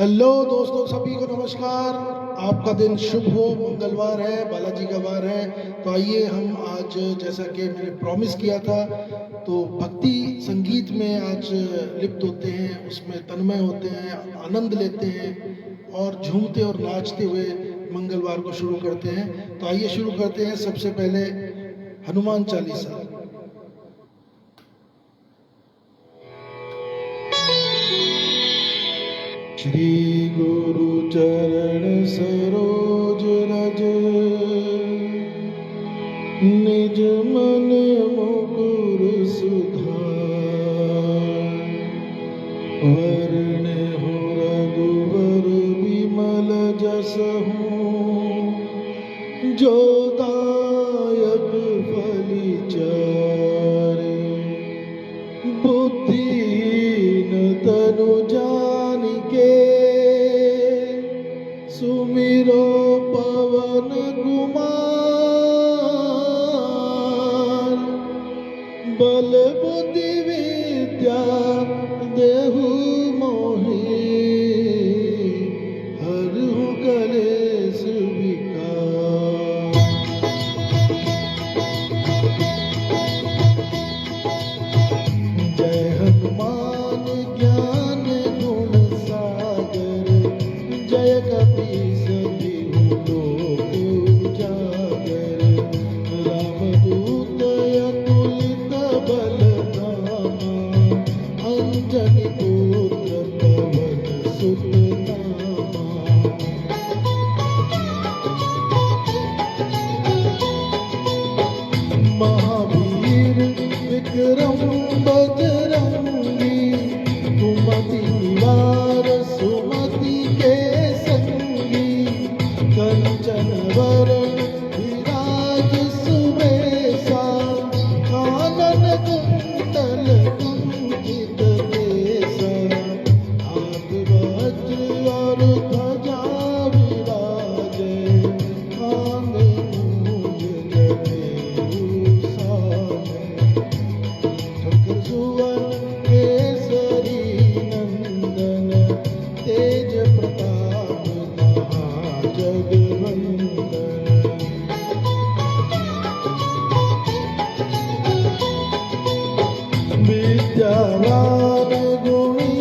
Hello दोस्तों, सभी को नमस्कार। आपका दिन शुभ हो। मंगलवार है, बालाजी का वार है। तो आइए हम आज, जैसा कि मैंने प्रॉमिस किया था, तो भक्ति संगीत में आज लिप्त होते हैं, उसमें तन्मय होते हैं, आनंद लेते हैं और झूमते और नाचते हुए मंगलवार को शुरू करते हैं। तो आइए शुरू करते हैं। सबसे पहले हनुमान चालीसा। श्री गुरु चरण सरोज रज, निज मन मुकुर सुधार। वरण हो रघुवर विमल जसहु, जो दायक फली चारे। बुद्धिहीन तनु जानिके, सुमिरो पवन कुमार। बल बुद्धि विद्या देहु मोहि, हरहु कलेश विकार। जय हनुमान ज्ञान गुण सागर, जय कपीस तिहु लोक उजागर। रामदूत अतुलित बल धामा, अंजनी पुत्र पवन सुत नामा। महावीर विक्रम बजरंगी, कुमति निवार सुमति के संगी। कंचन वरण विराज सुबेसा, कानन कुंडल कुंचित केसा। हाथ वज्र और ध्वजा विराजे, कांधे मूंज जनेऊ साजे। सुवन केसरी नंदन, तेज प्रताप महाजगवंदन। विद्यावान गुणी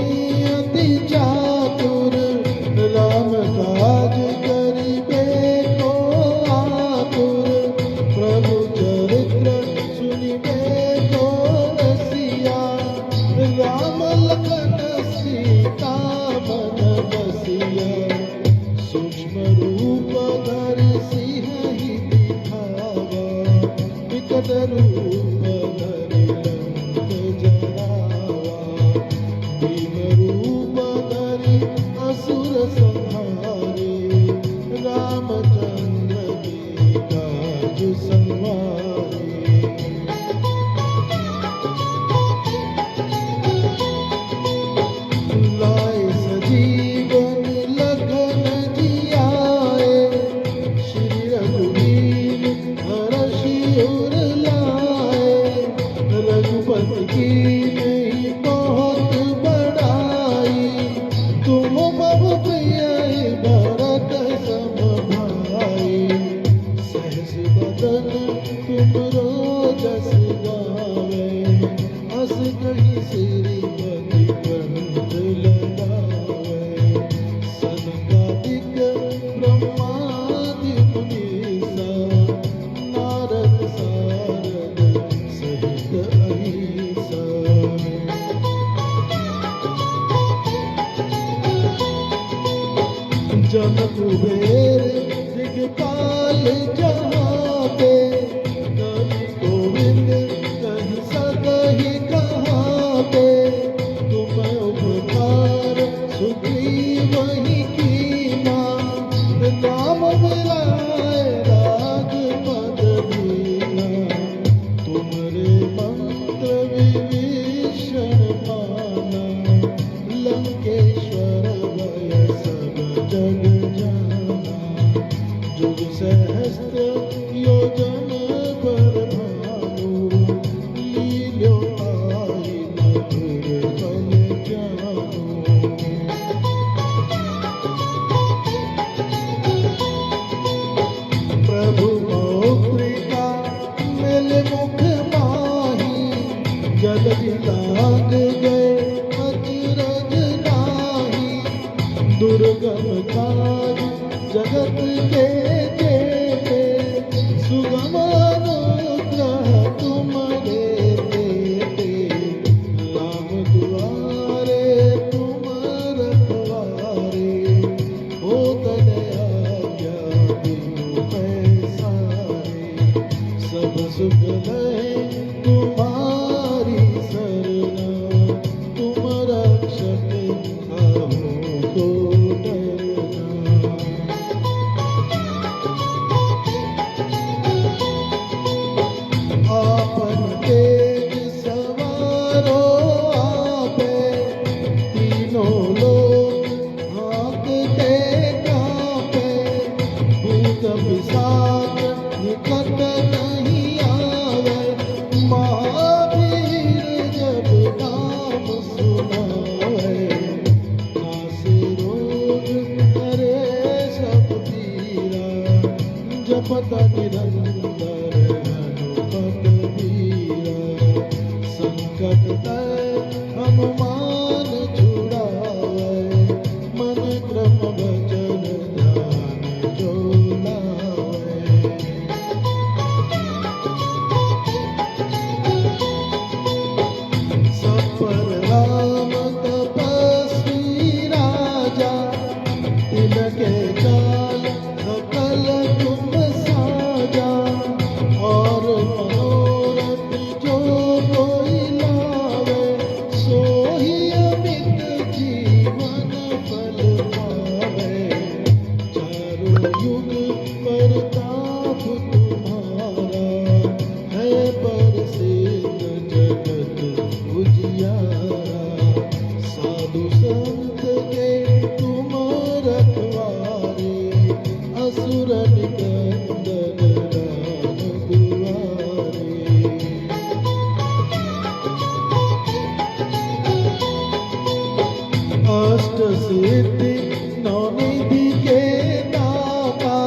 अति चातुर, राम काज करिबे को आतुर। प्रभु चरित्र सुनिबे को रसिया, राम लखन सीता मन बसिया। सूक्ष्म रूप धरि सिंहि दिखावा, विकट रूप धरि लंक जरावा। भीम रूप धरि असुर संहारे, रामचंद्र के काज संवारे। लाए सजीवन लखन जियाए, श्री रघुवीर हरषि उर लाए। रघुपति कीन्ही बहुत बड़ाई, तुम मम प्रिय भरत सम भाई। सहस बदन तुमरो जस गावे, हस कहि श्रीपति कंठ लगावे। सनकादिक ब्रह्मादि मुनीसा, नारद सारद सहित अहिसा। जन कुबेर दिगपाल जहाते, कवि गोविंद कहि सकहि कहाते। तुम उपकार सुग्रीवहि कीना, राम मिलाए राजपद दीना। तुमरे मंत्र विभीषण माना, लंकेश्वर भय सब जग जाना। जुग सहस्त्र योजन पर भानु, लील्यो ताहि मधुर फल जानु। दुर्गम काज जगत के जेते, सुगम अनुग्रह तुम्हारे देते, राम दुआरे तुम रखवारे, हो दया क्या बिनु पैसारे, सब सुख लय तुम्हारी सरना, तुम रक्षक काहू को डरना। आपन तेज सवारो आपे, तीनों लोक हाँकते कांपे, भूत पिशाच निकट नहीं आवे, महावीर जब नाम सुनावे, नासे रोग हरे सब पीरा, जपत निरंतर हनुमत वीरा, संकट ते हनुमान छुड़ावे, मन क्रम वचन ध्यान जो लावे। सब पर राम तपस्वी राजा, तिनके काल सकल तुम साजा, और मनोरथ जो कोई लावे, सोई अमित जीवन फल पावे, चारों युग प्रताप तुम्हारा, है प्रसिद्ध जगत उजियारा, साधु संत के तुम रखवारे, असुर निकंदन राम दुआरे। अष्ट सिद्धि नवनिधि के दाता,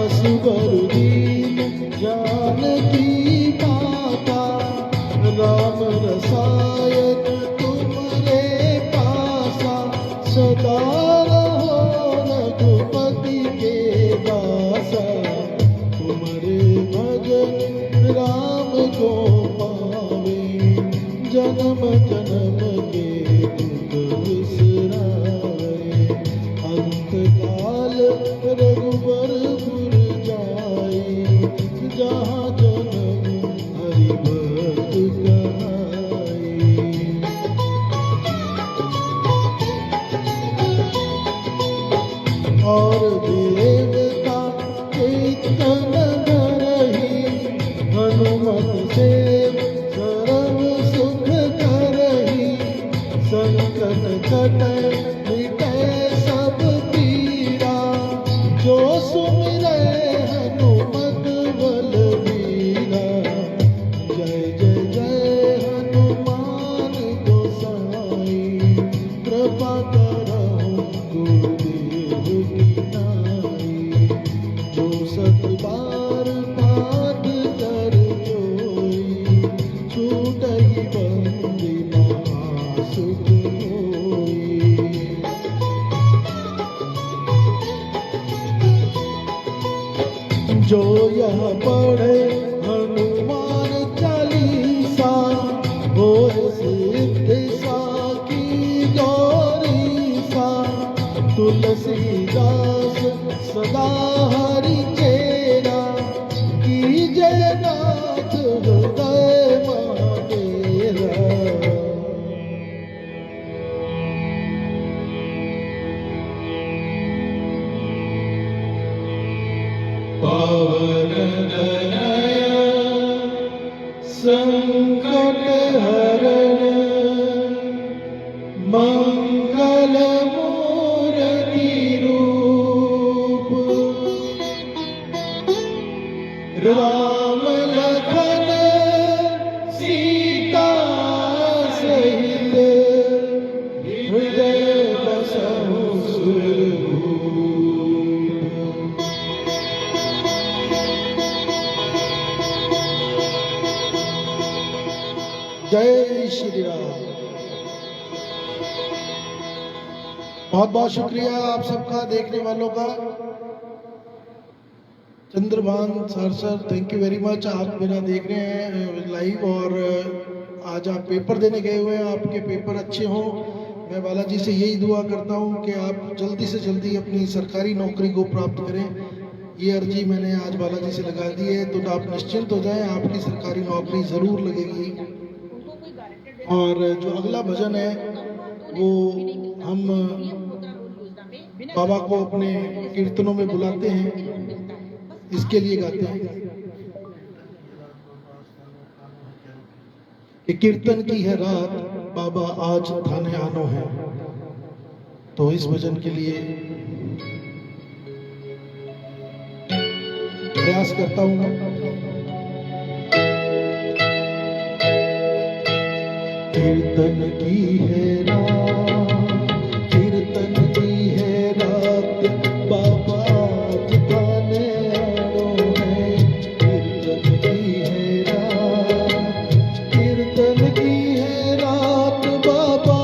असुर दीन जानकी माता, राम रसायन तुम्हारे पासा, सदा रहो रघुपति के दासा, तुम्हारे भजन राम को पावे, जन्म जन्म के दुख बिसरावे, अंत काल रघुबरपुर जाए, जहाँ जन्म हरि भक्त कहाए। और देवता कीर्तन करही, हनुमत सेव सर्व सुख करही, संकट कटै मिटै सब पीरा, जो सुमिरै हनुमत बलबीरा, जय जय जय हनुमान गोसाई, कृपा करहु गुरुदेव की नाई, जो सत बार पाठ कर जोई, छूटहि बंदी महासुख होई। जो यह पढ़े हनुमान चालीसा, होए सिद्धि साकी गौरीसा, तुलसीदास सदा हरि चेरा, कीजय नाथ हृदय मेरा। पावन तनय संकट हरण, मंगल मूर्ति रूप, राम लखन सीता सहित, हृदय बसहु सुरभूप। बहुत बहुत शुक्रिया आप सबका, देखने वालों का। Chandrabhan sir thank you very much. आप मेरा देख रहे हैं लाइव और आज आप पेपर देने गए हुए हैं, आपके पेपर अच्छे हों। मैं बालाजी से यही दुआ करता हूं कि आप जल्दी से जल्दी अपनी सरकारी नौकरी को प्राप्त करें। ये अर्जी मैंने आज बालाजी से लगा दी है, तो आप निश्चिंत हो जाएं, आपकी सरकारी नौकरी ज़रूर लगेगी। और जो अगला भजन है वो हम बाबा को अपने कीर्तनों में बुलाते हैं, इसके लिए गाते हैं कि कीर्तन की है रात बाबा आज थाने आनो है। तो इस भजन के लिए प्रयास करता हूं। कीर्तन की है रात, कीर्तन की है रात बाबा आज थाने आनो है। कीर्तन की है रात, कीर्तन की है रात बाबा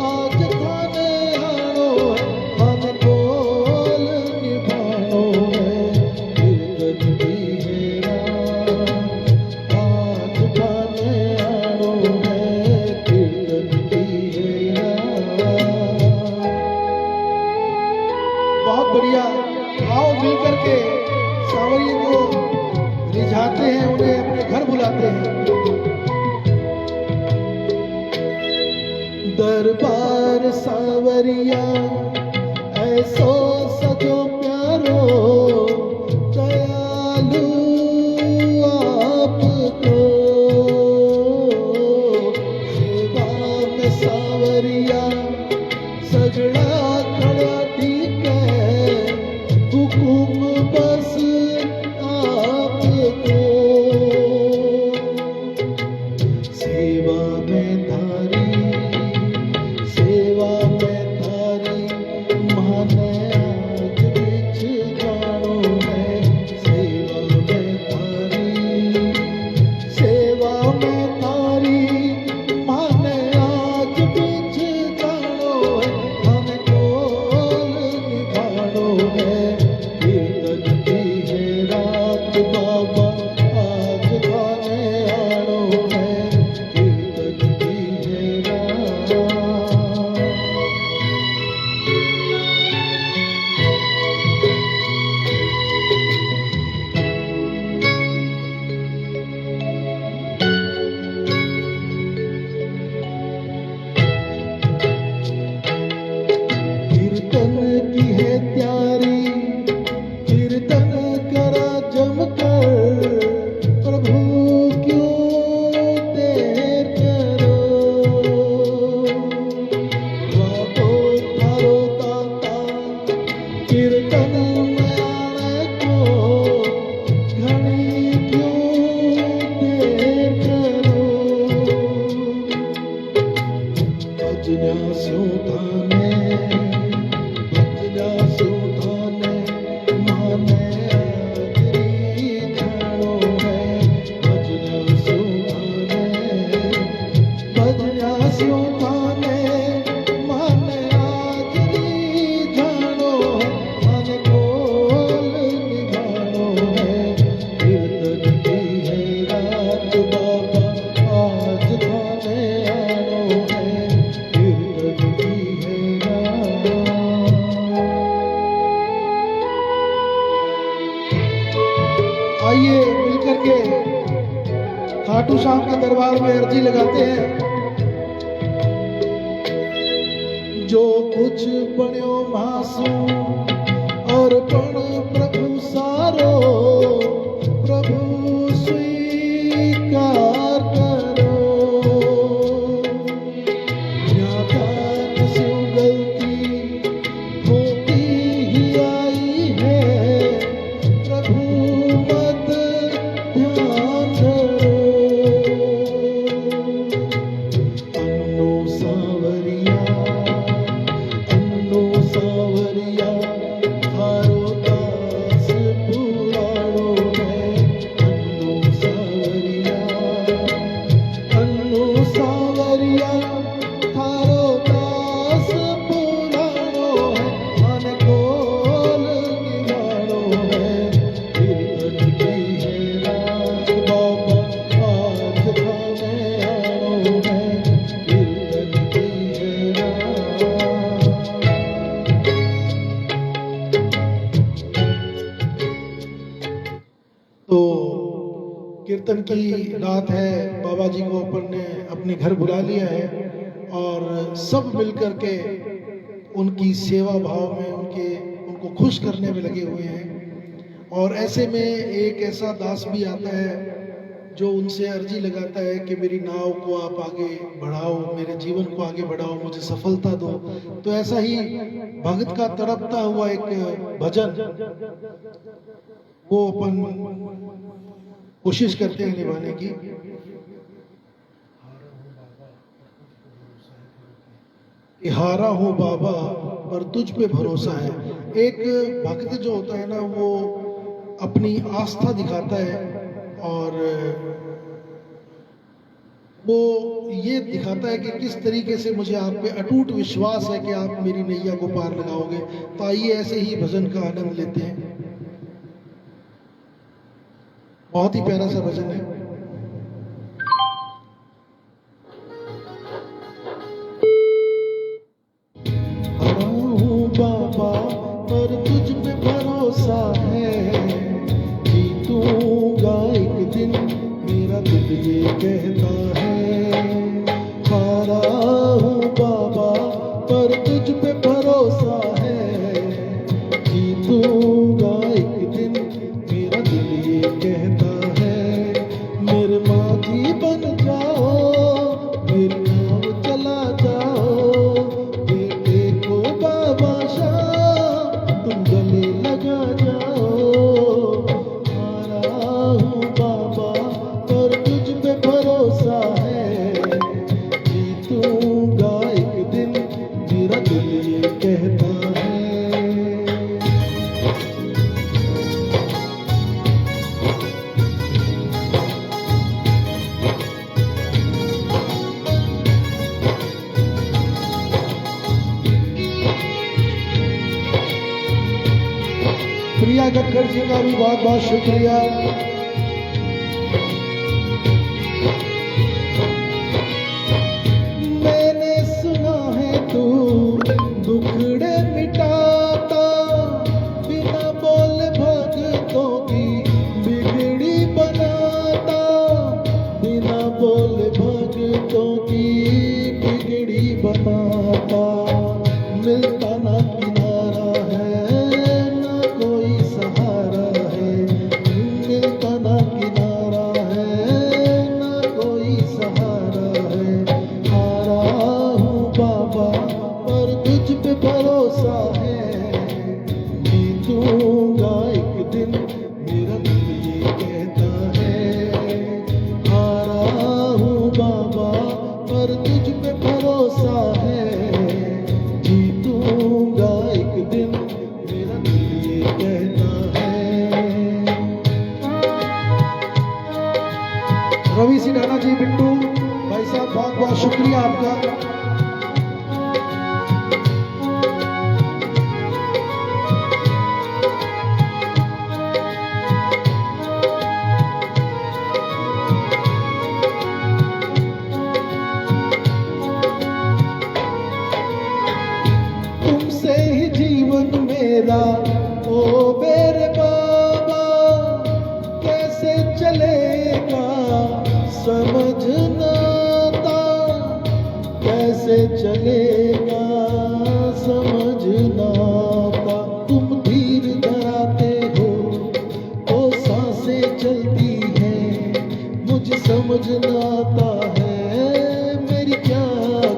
आज थाने आनो है। मन बोल निभानो है। कीर्तन की है रात आज थाने आनो है। कीर्तन की है रात। बहुत बढ़िया। आओ मिलकर के सांवरियों को रिझाते हैं, उन्हें अपने घर बुलाते हैं। दरबार सांवरिया ऐसो सजो प्यारो, दयालु आपको सेवा में सांवरिया सगड़ा खड़ा ठीक है। हुकुम बस आपको सेवा में धारी, सेवा में धारी माने आज बिच जानो है। सेवा में धारी, सेवा में धारी माने आज बिच जानो है। मन कोल निभानो है। कीर्तन की है रात बाबा आज थाने आनो है। कीर्तन की है रात। कीर्तन की है त्यारी, कीर्तन करा जमकर, प्रभु क्यों देर करो। बाबो थारो दाता कीर्तन में आने को, घणी क्यों देर करो। भजनिया स्यों थाने, भजनिया स्यों थाने माने आजरी जानो है। भजनिया स्यों थाने, भजनिया स्यों थाने माने आजरी जानो है। मन कोल निभानो है। कीर्तन की है रात बाबा आज थाने आनो है। कीर्तन की है रात। आइए मिलकर के खाटू श्याम के दरबार में अर्जी लगाते हैं। जो कुछ बन्यो मासूम और पण प्रभु सारो, प्रभु स्वीकार करो। ज्ञान से गलती होती ही आई है, प्रभु मत ध्यान धरो। अन्नो सांवरिया, अन्नो सांवरिया थारो दास पुराणो कीर्तन की रात है, बाबा जी को अपन ने अपने घर बुला लिया है और सब मिलकर के उनकी सेवा भाव में उनको खुश करने में लगे हुए हैं। और ऐसे में एक ऐसा दास भी आता है जो उनसे अर्जी लगाता है कि मेरी नाव को आप आगे बढ़ाओ, मेरे जीवन को आगे बढ़ाओ, मुझे सफलता दो। तो ऐसा ही भगत का तड़पता हुआ एक भजन वो अपन कोशिश करते हैं निभाने की। कि हारा हूँ बाबा पर तुझ पे भरोसा है। एक भक्त जो होता है ना, वो अपनी आस्था दिखाता है और वो ये दिखाता है कि किस तरीके से मुझे आप पे अटूट विश्वास है कि आप मेरी नैया को पार लगाओगे। तो आइए ऐसे ही भजन का आनंद लेते हैं। बहुत ही प्यारा सा भजन है। हारा हूँ बाबा पर तुझ पे भरोसा है, जीतूंगा एक दिन मेरा दिल ये कहता है। हारा हूँ बाबा पर तुझ पे भरोसा है, जीतूंगा एक दिन मेरा दिल ये कहता है। मेरे माधी बन जाओ, मेरी नाव चला जाओ, बेटे को बाबा शाम तुम गले लगा जाओ। हारा हूँ बाबा पर तुझ पे भरोसा है, जीतूंगा एक दिन मेरा दिल ये कहता है। प्रिया गटकर जी का भी बहुत बहुत शुक्रिया। मैंने सुना है तू दुखड़े मिटाता, बिना बोले भक्तों की बिगड़ी बनाता, बिना बोले भक्तों की बिगड़ी बनाता। मिलता ना किनारा है ना कोई सहारा है, मिलता ना किनारा है ना कोई सहारा है। हारा हूँ बाबा पर तुझ पे भरोसा है, जीतूंगा एक दिन मेरा दिल ये कहता है। हारा हूँ बाबा पर तुझ पे भरोसा है, जीतूंगा एक दिन मेरा दिल ये कहता है। रवि सिंघाना जी, बिट्टू भाई साहब, बहुत बहुत शुक्रिया आपका। तुमसे ही जीवन मेरा ओ मेरे बाबा, कैसे चलेगा समझना आता, कैसे चलेगा समझना आता। तुम धीर धराते हो तो सांसें चलती हैं, मुझे समझना आता है मेरी क्या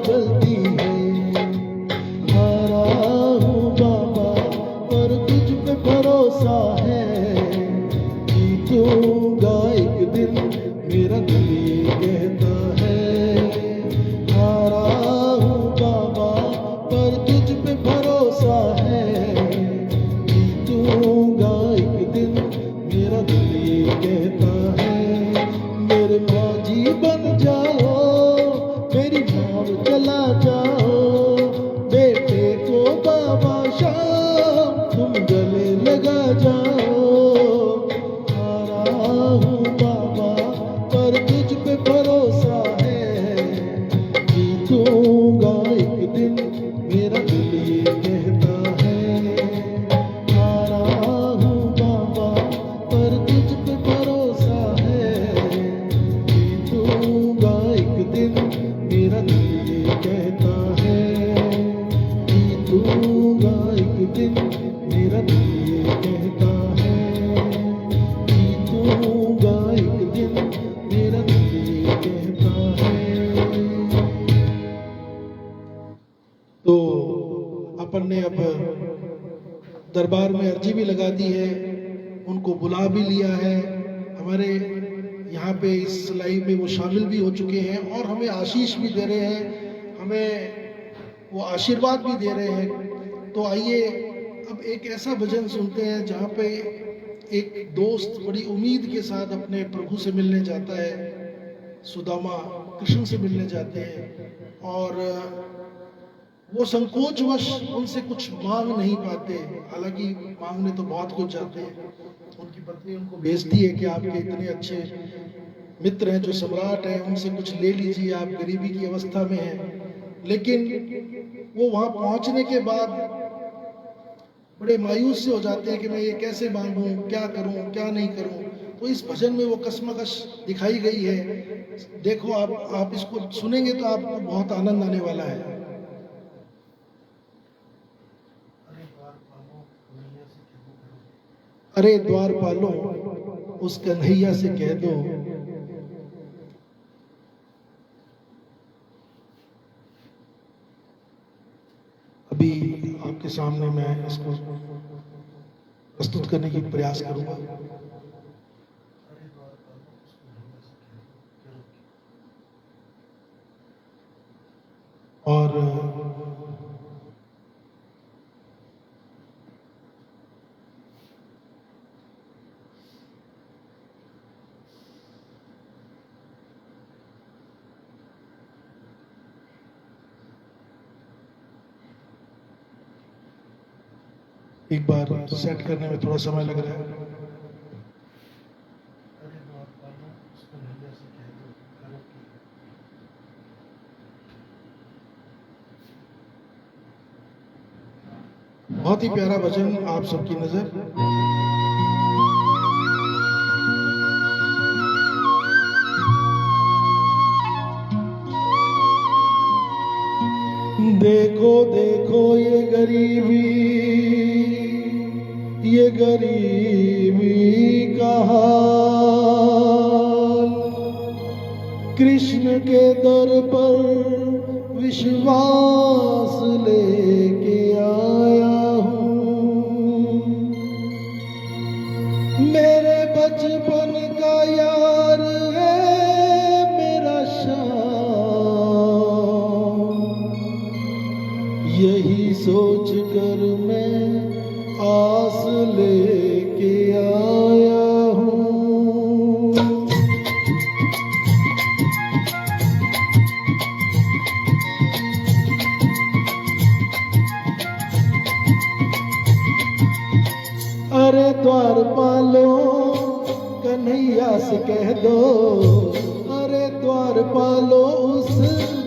गलती है। हारा हूँ बाबा पर तुझ पे भरोसा है, जीतूंगा एक दिन मेरा दिल ये कहता है। हारा हूँ बाबा पर तुझ पे भरोसा है, दिन मेरा दिल ये कहता है, जीतूंगा एक दिन मेरा दिल ये कहता है। तो अपन ने अब दरबार में अर्जी भी लगा दी है, उनको बुला भी लिया है। हमारे यहाँ पे इस लाइव में वो शामिल भी हो चुके हैं और हमें आशीष भी दे रहे हैं, हमें वो आशीर्वाद भी दे रहे हैं। तो आइए अब एक ऐसा भजन सुनते हैं जहाँ पे एक दोस्त बड़ी उम्मीद के साथ अपने प्रभु से मिलने जाता है, सुदामा कृष्ण से मिलने जाते हैं और वो संकोचवश उनसे कुछ मांग नहीं पाते, हालांकि मांगने तो बहुत कुछ जाते हैं। उनकी पत्नी उनको भेजती है कि आपके इतने अच्छे मित्र हैं जो सम्राट हैं, उनसे कुछ ले लीजिए, आप गरीबी की अवस्था में हैं। लेकिन वो वहां पहुंचने के बाद बड़े मायूस से हो जाते हैं कि मैं ये कैसे मांगूं, क्या करूं, क्या नहीं करूं। तो इस भजन में वो कश्मकश दिखाई गई है। देखो आप इसको सुनेंगे तो आपको बहुत आनंद आने वाला है। अरे द्वारपालों उस कन्हैया से कह दो, अभी आपके सामने मैं इसको प्रस्तुत करने की प्रयास करूंगा। और एक बार सेट करने में थोड़ा समय लग रहा है। बहुत ही प्यारा भजन आप सबकी नजर। देखो देखो ये गरीबी का हाल, कृष्ण के दर पर विश्वास लेके आया हूँ। मेरे बचपन का यार है मेरा श्याम, यही सोच कर मैं आस लेके आया हूँ। अरे द्वारपालों कन्हैया से कह दो, अरे द्वारपालों उस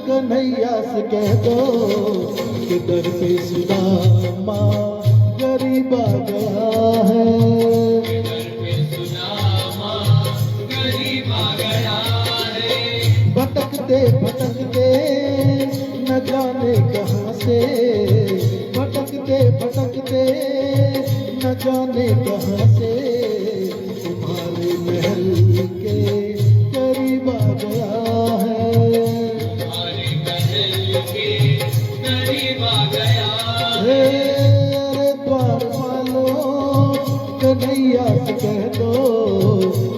कन्हैया से कह दो कि दर पे सुदामा गरीब आ गया है। भटकते भटकते न जाने कहाँ से, भटकते भटकते न जाने कहाँ से तुम्हारे महल के करीब आ गया है। तुम्हारे महल के करीब आ गया है। अरे द्वारपालों कन्हैया से कह दो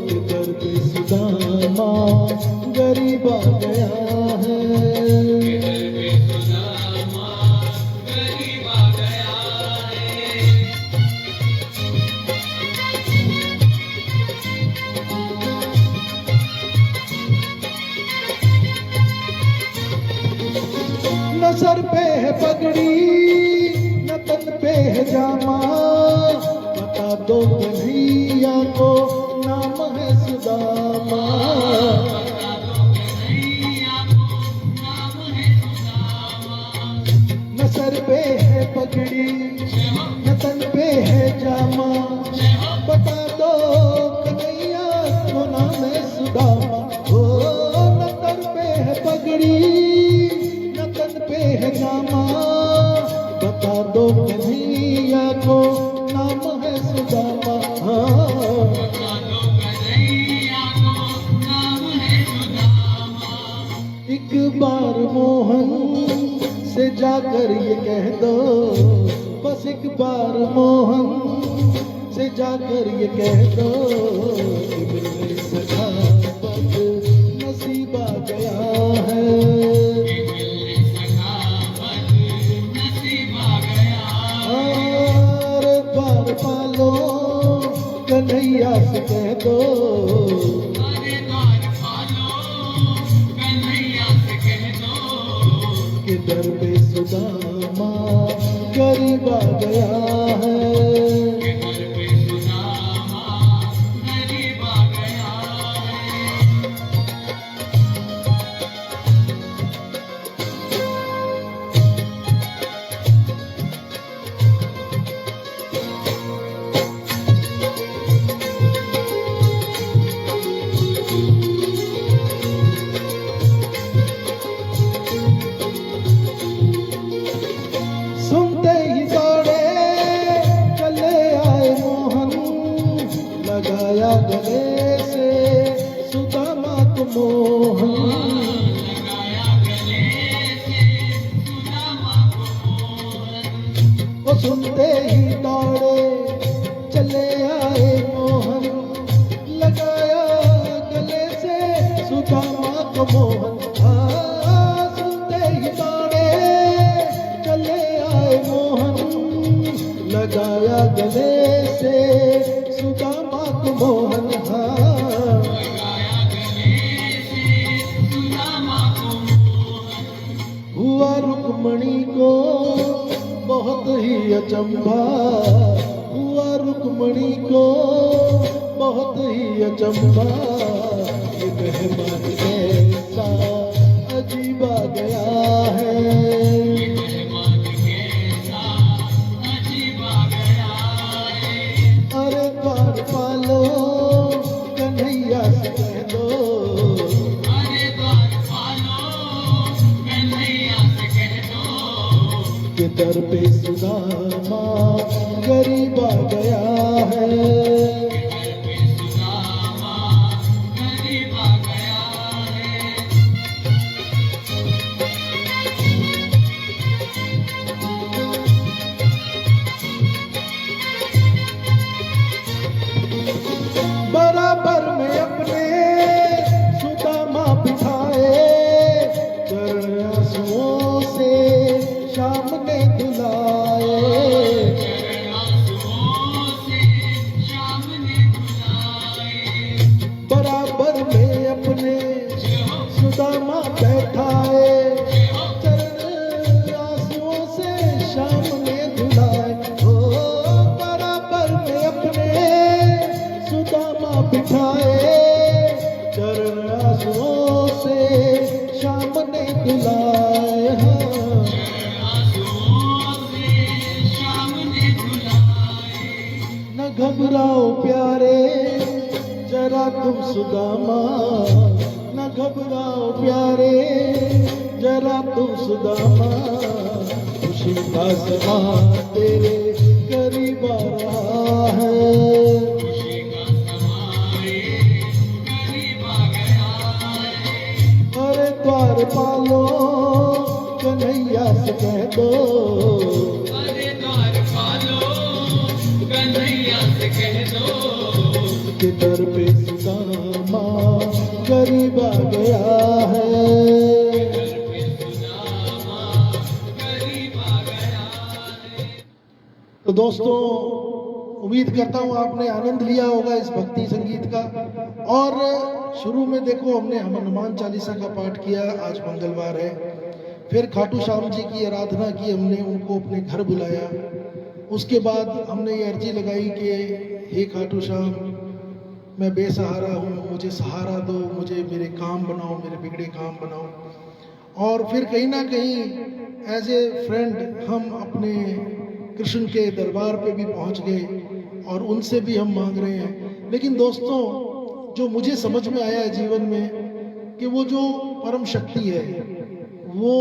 कि दर पे सुदामा गरीब आ गया है। न सर पे है पगड़ी न तन पे है जामा, बता दो कन्हैया को नाम है सुदामा। न सर पे है पगड़ी न तन पे है जामा, बता दो कन्हैया को नाम है सुदामा। ओ न सर पे है पगड़ी पे है जामा, बता दो कन्हैया को नाम है सुदामा। हाँ एक बार मोहन से जाकर ये कह दो, बस एक बार मोहन से जाकर ये कह दो कि मेरे सखा बद नसीब आ गया है। और बार पालो कन्हैया से कह दो, कि दर पे सुदामा गरीब आ गया है। सुनते ही दौड़े चले आए मोहन, लगाया गले से सुदामा को मोहन। वो सुनते ही दौड़े चले आए मोहन, लगाया गले से सुदामा को मोहन। सुनते ही दौड़े चले आए मोहन, लगाया गले से सुदामा को मोहन। हुआ रुक्मणी को बहुत ही अचंभा, हुआ रुक्मणी को बहुत ही अचंभा, ये मेहमान कैसा अजीब आ गया है। अरे द्वार पालो कन्हैया से कह दो, कि दर पे सुदामा गरीब आ गया है। बराबर में अपने सुदामा बिठाए, चरण आंसुओं से शाम ने धुलाए। बराबर में अपने सुदामा बैठाए, चरण आंसुओं से शाम ने धुलाए। ओ बराबर में अपने सुदामा बिठाए, चरण आंसुओं से शाम ने धुलाए। न घबराओ प्यारे जरा तुम सुदामा, न घबराओ प्यारे जरा तुम सुदामा, खुशी का समा तेरे करीब आ रहा है। अरे द्वार पालो कन्हैया से कह दो, कि दर पे सुदामा गरीब आ गया है। तो दोस्तों उम्मीद करता हूँ आपने आनंद लिया होगा इस भक्ति संगीत का। और शुरू में देखो हमने हनुमान चालीसा का पाठ किया, आज मंगलवार है। फिर खाटू श्याम जी की आराधना की हमने, उनको अपने घर बुलाया। उसके बाद हमने ये अर्जी लगाई कि हे खाटू श्याम, मैं बेसहारा हूँ, मुझे सहारा दो, मुझे मेरे काम बनाओ, मेरे बिगड़े काम बनाओ। और फिर कहीं ना कहीं एज ए फ्रेंड हम अपने कृष्ण के दरबार पे भी पहुँच गए और उनसे भी हम मांग रहे हैं। लेकिन दोस्तों जो मुझे समझ में आया है जीवन में कि वो जो परम शक्ति है वो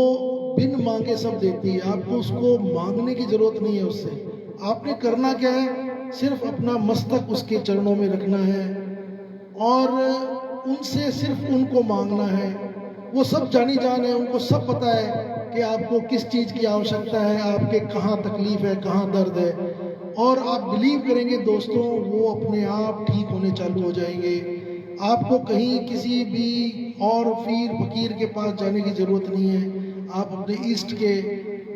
बिन मांगे सब देती है। आपको उसको मांगने की जरूरत नहीं है उससे। आपने करना क्या है, सिर्फ अपना मस्तक उसके चरणों में रखना है और उनसे सिर्फ उनको मांगना है। वो सब जानी जान है, उनको सब पता है कि आपको किस चीज़ की आवश्यकता है, आपके कहाँ तकलीफ है, कहाँ दर्द है। और आप बिलीव करेंगे दोस्तों, वो अपने आप ठीक होने चालू हो जाएंगे। आपको कहीं किसी भी और पीर फकीर के पास जाने की ज़रूरत नहीं है। आप अपने इष्ट के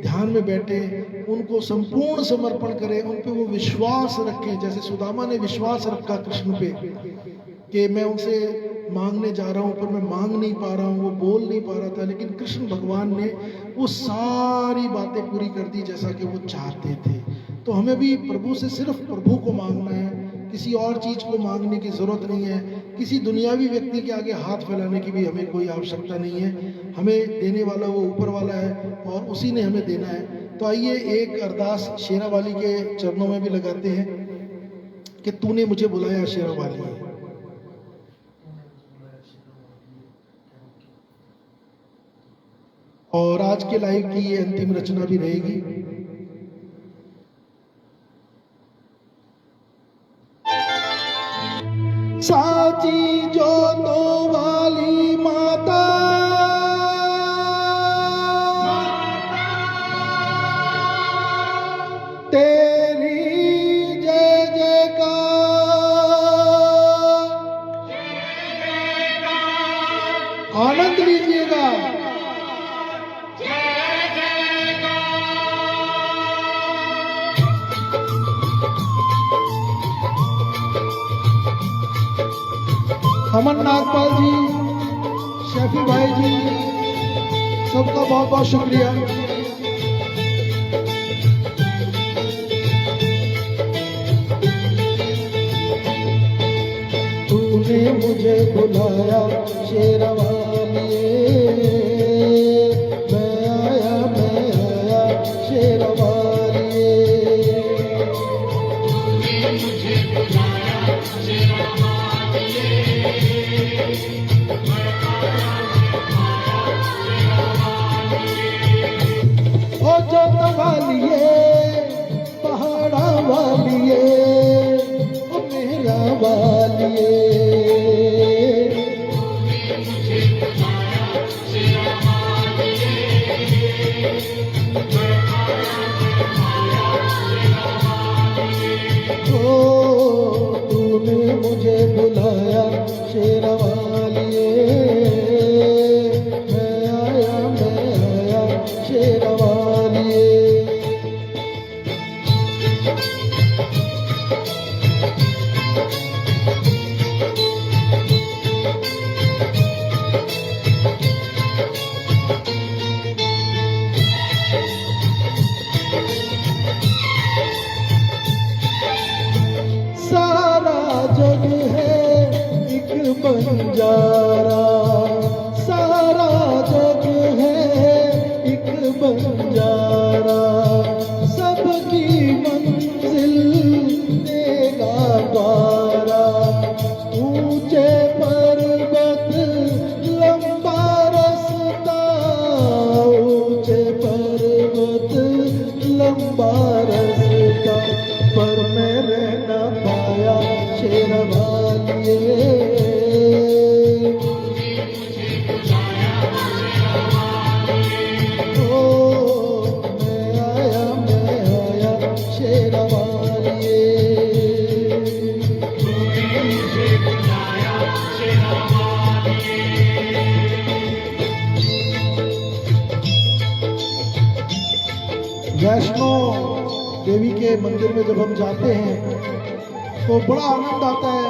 ध्यान में बैठे, उनको संपूर्ण समर्पण करें, उन पे वो विश्वास रखें। जैसे सुदामा ने विश्वास रखा कृष्ण पे कि मैं उनसे मांगने जा रहा हूँ पर मैं मांग नहीं पा रहा हूँ, वो बोल नहीं पा रहा था, लेकिन कृष्ण भगवान ने वो सारी बातें पूरी कर दी जैसा कि वो चाहते थे। तो हमें भी प्रभु से सिर्फ प्रभु को मांगना है, किसी और चीज़ को मांगने की ज़रूरत नहीं है। किसी दुनियावी व्यक्ति के आगे हाथ फैलाने की भी हमें कोई आवश्यकता नहीं है। हमें देने वाला वो ऊपर वाला है और उसी ने हमें देना है। तो आइए एक अरदास शेरा वाली के चरणों में भी लगाते हैं कि तूने मुझे बुलाया शेरा वाली। और आज के लाइव की ये अंतिम रचना भी रहेगी। साची जोतों वाली माता, तेरी जय जयकार। आनंद लीजिएगा। अमन नागपाल जी, शफी भाई जी, सबका बहुत बहुत शुक्रिया। तूने मुझे बुलाया शेरा वालिए, मैं आया शेरा वालिए। तूने मुझे बुलाया शेरा वालिए, ओ जोत वालिए, पहाड़ा वालिए, ओ मेरा वालिए। ओ तूने मुझे बुलाया शेरा वालिए, मैं आया शेरा वालिए। सारा जग है एक बंजारा, सारा जग है एक बंजारा, सबकी मंजिल देगा द्वारा। ऊंचे पर्वत लंबा रास्ता, ऊंचे पर्वत लंबा रास्ता, पर मैं रह न पाया शेरा वालिए। ओ मैं आया शेरा वालिए। वैष्णो देवी के मंदिर में जब हम जाते हैं तो बड़ा आनंद आता है,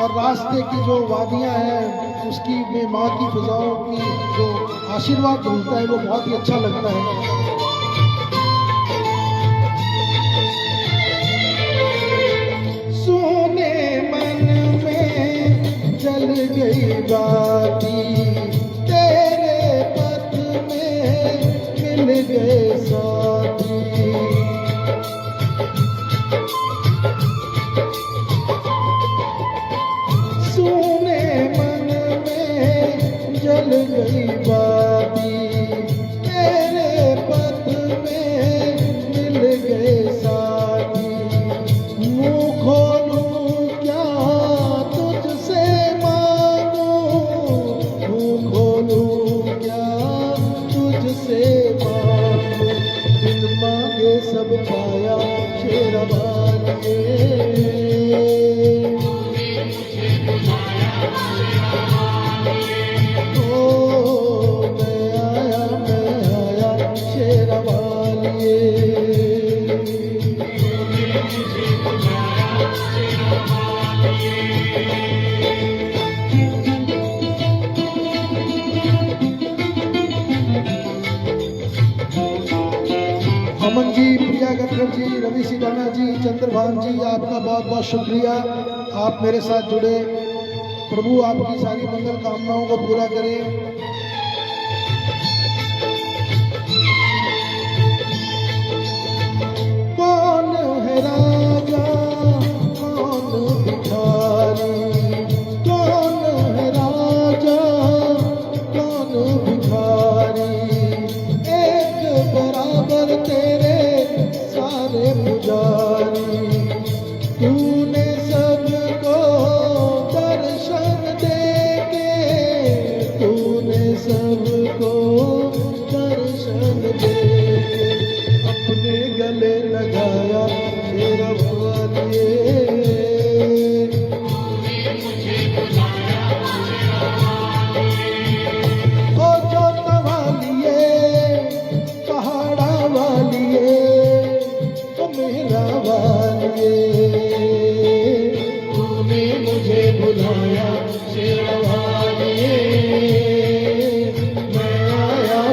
और रास्ते की जो वादियां हैं उसकी में माँ की फिजाओं की जो आशीर्वाद मिलता है वो बहुत ही अच्छा लगता है। सोने मन में जल गई बाती, तेरे पथ में मिल गए साथी। सोने मन में जल गई बाती, जी, रवि सिडाना जी, चंद्रभान जी, आपका बहुत बहुत शुक्रिया। आप मेरे साथ जुड़े। प्रभु आपकी सारी मंगल कामनाओं को पूरा करे। कौन है राजा, कौन भिखारी, कौन है राजा, कौन भिखारी, एक बराबर तेरे सारे पुजारी। तूने सबको दर्शन देके, तूने सबको दर्शन देके अपने गले लगाया शेरवालिए। ओ जोता वालिए, पहाड़ा वालिए, ओ मेरा वालिए, तूने मुझे बुलाया शेरवालिए। मैं आया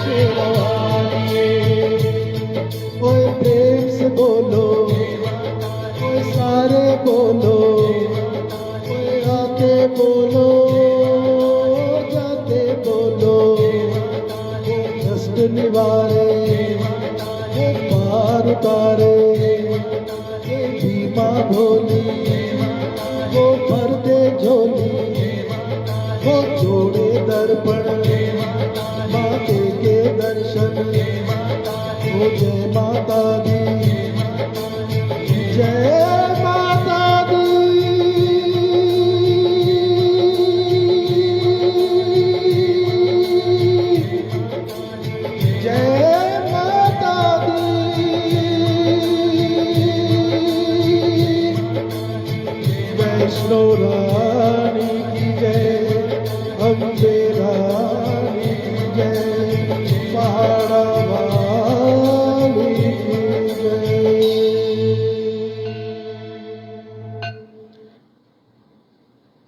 शेरवालिए। ओए प्रेम से बोलो, ओए सारे बोलो, ओए आते बोलो, जाते बोलो। वो कष्ट निवारे, वो पार उतारे, ये भीमा भोली, वो भर दे झोली, वो जोड़े दर्पण, माते के दर्शन। ओ जय माता दी, जय माता दी, जय माता दी। वैष्णो रानी की जय, अम्बे रानी की जय, पहाड़ा वाली की जय।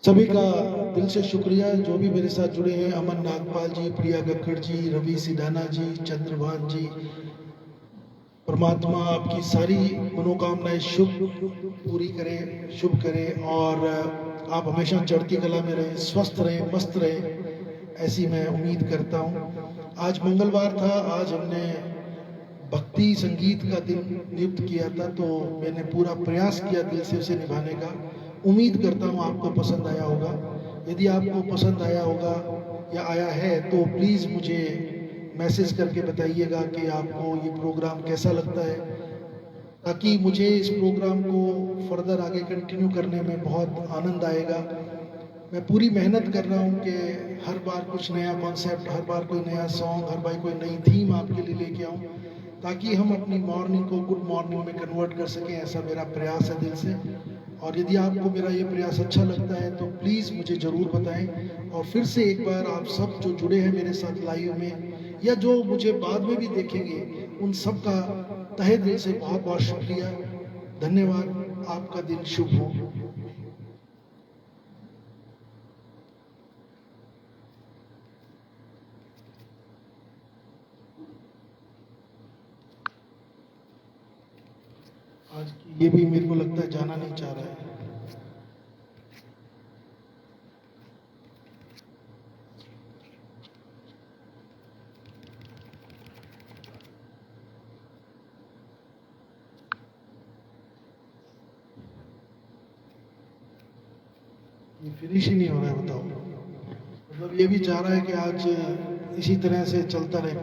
सभी का दिल से शुक्रिया जो भी मेरे साथ जुड़े हैं। अमन नागपाल जी, प्रिया गक्कड़ जी, रवि सिडाना जी, चंद्रभान जी। परमात्मा आपकी सारी मनोकामनाएं पूरी करे, शुभ करे और आप हमेशा चढ़ती कला में रहें, स्वस्थ रहें, मस्त रहें, ऐसी मैं उम्मीद करता हूँ। आज मंगलवार था, आज हमने भक्ति संगीत का दिन नियुक्त किया था, तो मैंने पूरा प्रयास किया दिल से उसे निभाने का। उम्मीद करता हूँ आपको पसंद आया होगा। यदि आपको पसंद आया होगा या आया है तो प्लीज़ मुझे मैसेज करके बताइएगा कि आपको ये प्रोग्राम कैसा लगता है, ताकि मुझे इस प्रोग्राम को फर्दर आगे कंटिन्यू करने में बहुत आनंद आएगा। मैं पूरी मेहनत कर रहा हूँ कि हर बार कुछ नया कॉन्सेप्ट, हर बार कोई नया सॉन्ग, हर बार कोई नई थीम आपके लिए लेके आऊँ, ताकि हम अपनी मॉर्निंग को गुड मॉर्निंग में कन्वर्ट कर सकें। ऐसा मेरा प्रयास है दिल से। और यदि आपको मेरा ये प्रयास अच्छा लगता है तो प्लीज़ मुझे ज़रूर बताएं। और फिर से एक बार आप सब जो जुड़े हैं मेरे साथ लाइव में या जो मुझे बाद में भी देखेंगे, उन सब का तहे दिल से बहुत बहुत शुक्रिया, धन्यवाद। आपका दिन शुभ हो। आज ये भी मेरे को लगता है जाना नहीं चाह रहा है। ये फिनिश ही नहीं हो रहा है, बताओ। मतलब ये भी चाह रहा है कि आज इसी तरह से चलता रहे।